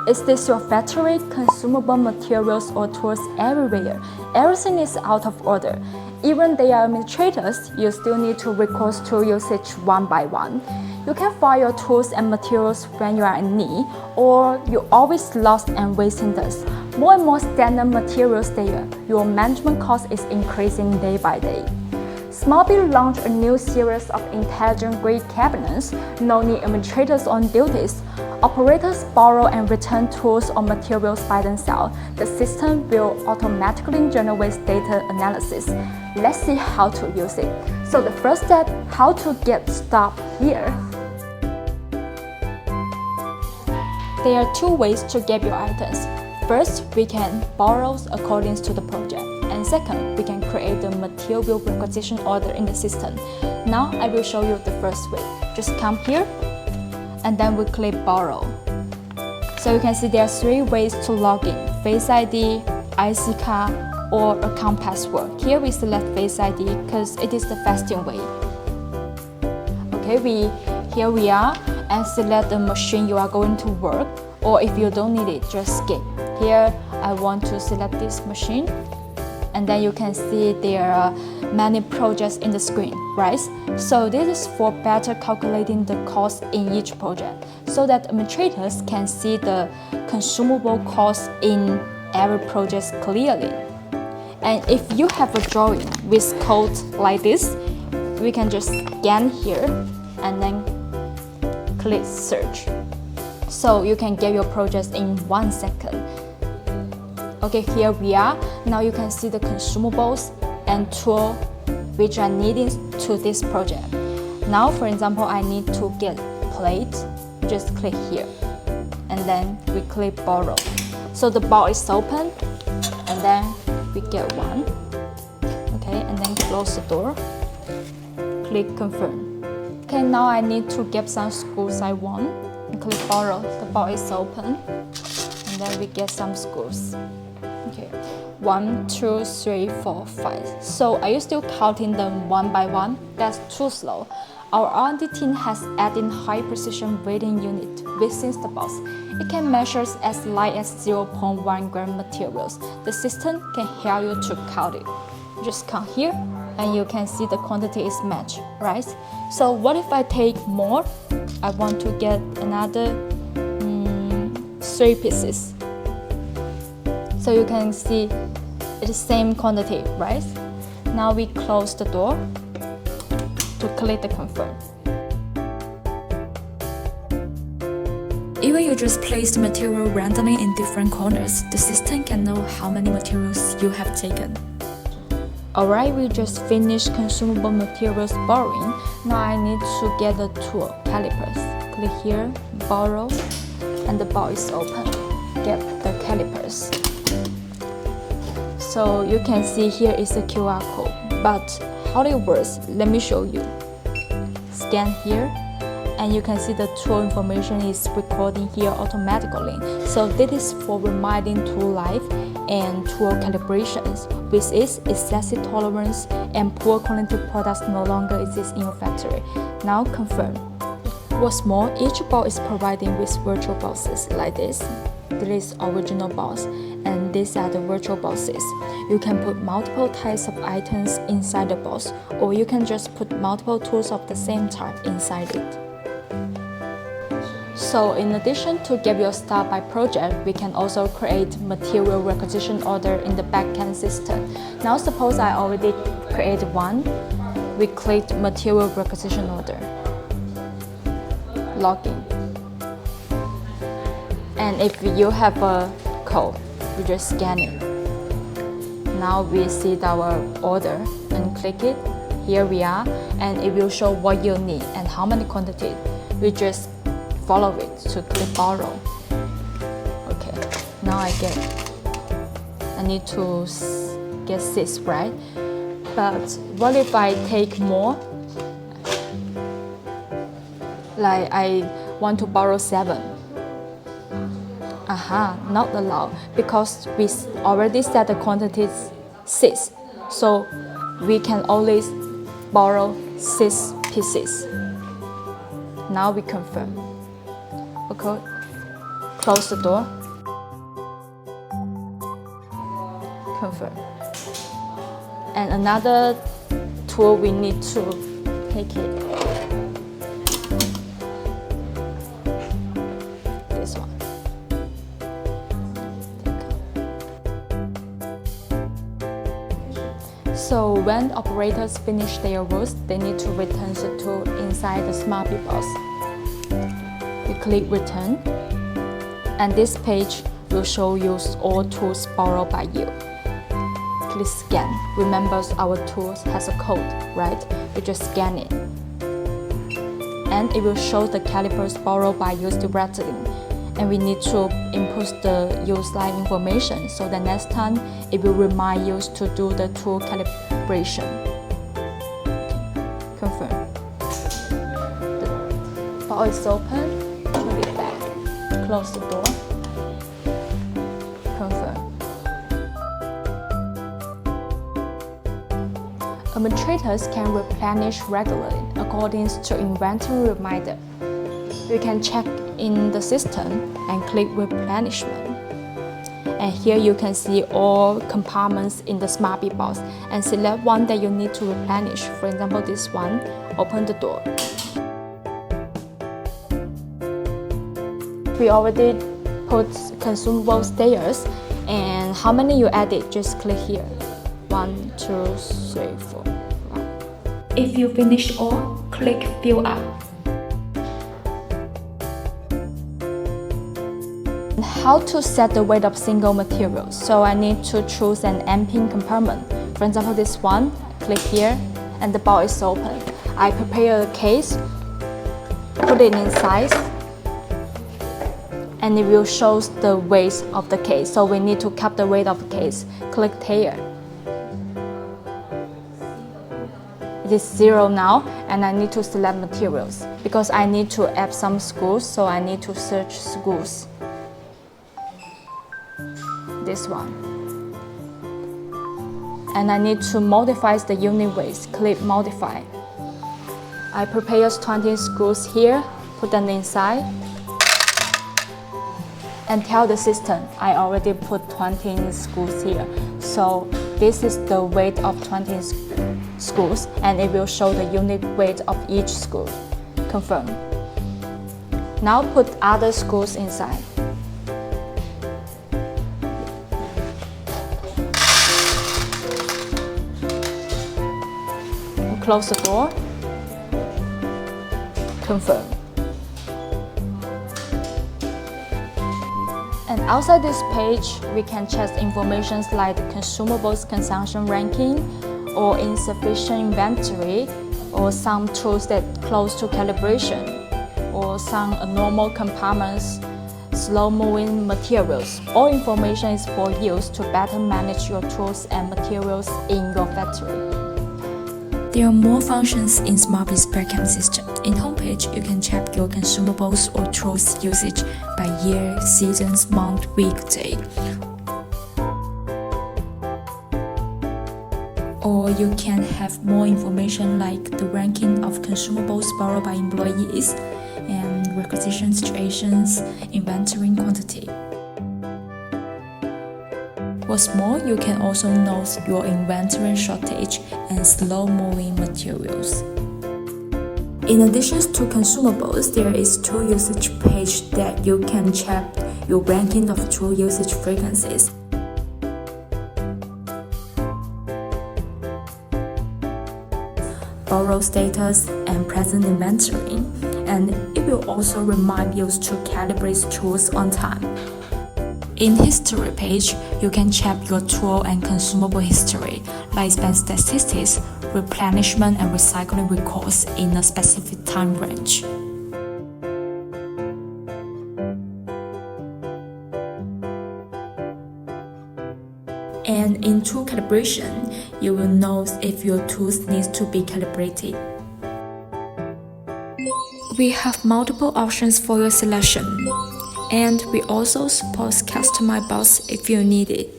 Is this your factory? Consumable materials or tools everywhere. Everything is out of order. Even they are administrators, you still need to record tool usage one by one. You can find your tools and materials when you are in need, or you always lost and wasting this. More and more standard materials there, your management cost is increasing day by day. SmartBee launched a new series of intelligent grid cabinets. No need administrators on duties. Operators borrow and return tools or materials by themselves. The system will automatically generate data analysis. Let's see how to use it. So the first step, how to get started here. There are two ways to get your items. First, we can borrow according to the project. And second, we can create the material requisition order in the system. Now I will show you the first way. Just come here and then we click borrow. So you can see there are three ways to log in: Face ID, IC card, or account password. Here we select Face ID because it is the fastest way. Okay, here we are, and select the machine you are going to work, or if you don't need it, just skip. Here I want to select this machine, and then you can see there are many projects in the screen, right? So this is for better calculating the cost in each project, so that administrators can see the consumable cost in every project clearly. And if you have a drawing with code like this, we can just scan here and then click search. So you can get your projects in 1 second. Okay, here we are. Now you can see the consumables and tool which are needed to this project. Now, for example, I need to get plate. Just click here, and then we click borrow. So the box is open, and then we get one. Okay, and then close the door. Click confirm. Okay, now I need to get some screws I want. And click borrow. The box is open, and then we get some screws. Okay, 1, 2, 3, 4, 5. So are you still counting them one by one? That's too slow. Our R&D team has added high precision weighing unit within the box. It can measure as light as 0.1 gram materials. The system can help you to count it. Just come here, and you can see the quantity is matched, right? So what if I take more? I want to get another 3 pieces. So you can see it's the same quantity, right? Now we close the door to click the confirm. Even you just place the material randomly in different corners, the system can know how many materials you have taken. Alright, we just finished consumable materials borrowing. Now I need to get the tool, calipers. Click here, borrow, and the box is open. Get the calipers. So you can see here is the QR code, but how it works, let me show you. Scan here, and you can see the tool information is recording here automatically. So this is for reminding tool life and tool calibrations. With its excessive tolerance and poor quality products no longer exist in your factory. Now confirm. What's more, each box is provided with virtual boxes like this. This is original box, and these are the virtual boxes. You can put multiple types of items inside the box, or you can just put multiple tools of the same type inside it. So in addition to get your start by project, we can also create material requisition order in the backend system. Now suppose I already created one. We click material requisition order. Login. And if you have a code, you just scan it. Now we see our order and click it. Here we are, and it will show what you need and how many quantity. We just follow it to click borrow. Okay, now I need to get 6, right? But what if I take more? Like I want to borrow 7. Not allowed, because we already set the quantities 6. So we can only borrow 6 pieces. Now we confirm. Okay. Close the door. Confirm. And another tool we need to take it. This one. So when operators finish their work, they need to return the tool inside the SmartBeeBox. We click return, and this page will show you all tools borrowed by you. Click scan. Remember, our tool has a code, right? You just scan it. And it will show the calipers borrowed by you directly. And we need to input the use line information, so the next time it will remind you to do the tool calibration. Confirm. The ball is open, put it back. Close the door. Confirm. Administrators can replenish regularly according to inventory reminder. You can check in the system and click replenishment. And here you can see all compartments in the SmartBeeBox and select one that you need to replenish. For example, this one, open the door. We already put consumable stairs, and how many you added, just click here. 1, 2, 3, 4, 5. If you finish all, click fill up. How to set the weight of single material. So I need to choose an end-pin compartment. For example, this one, click here, and the ball is open. I prepare a case, put it inside, and it will show the weight of the case. So we need to cap the weight of the case. Click here. It is 0 now, and I need to select materials because I need to add some screws, so I need to search screws. This one. And I need to modify the unit weight. Click modify. I prepare 20 screws here, put them inside, and tell the system I already put 20 screws here. So this is the weight of 20 screws, and it will show the unit weight of each screw. Confirm. Now put other screws inside. Close the door. Confirm. And outside this page, we can check information like the consumables consumption ranking, or insufficient inventory, or some tools that close to calibration, or some abnormal compartments, slow-moving materials. All information is for use to better manage your tools and materials in your factory. There are more functions in SmartBee's backend system. In homepage, you can check your consumables or tools usage by year, seasons, month, week, day. Or you can have more information like the ranking of consumables borrowed by employees and requisition situations, inventory quantity. What's more, you can also note your inventory shortage and slow-moving materials. In addition to consumables, there is tool usage page that you can check your ranking of tool usage frequencies. Borrow status and present inventory, and it will also remind you to calibrate tools on time. In history page, you can check your tool and consumable history, lifespan statistics, replenishment and recycling records in a specific time range. And in tool calibration, you will know if your tools need to be calibrated. We have multiple options for your selection. And we also support customized box if you need it.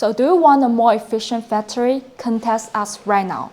So do you want a more efficient factory? Contact us right now.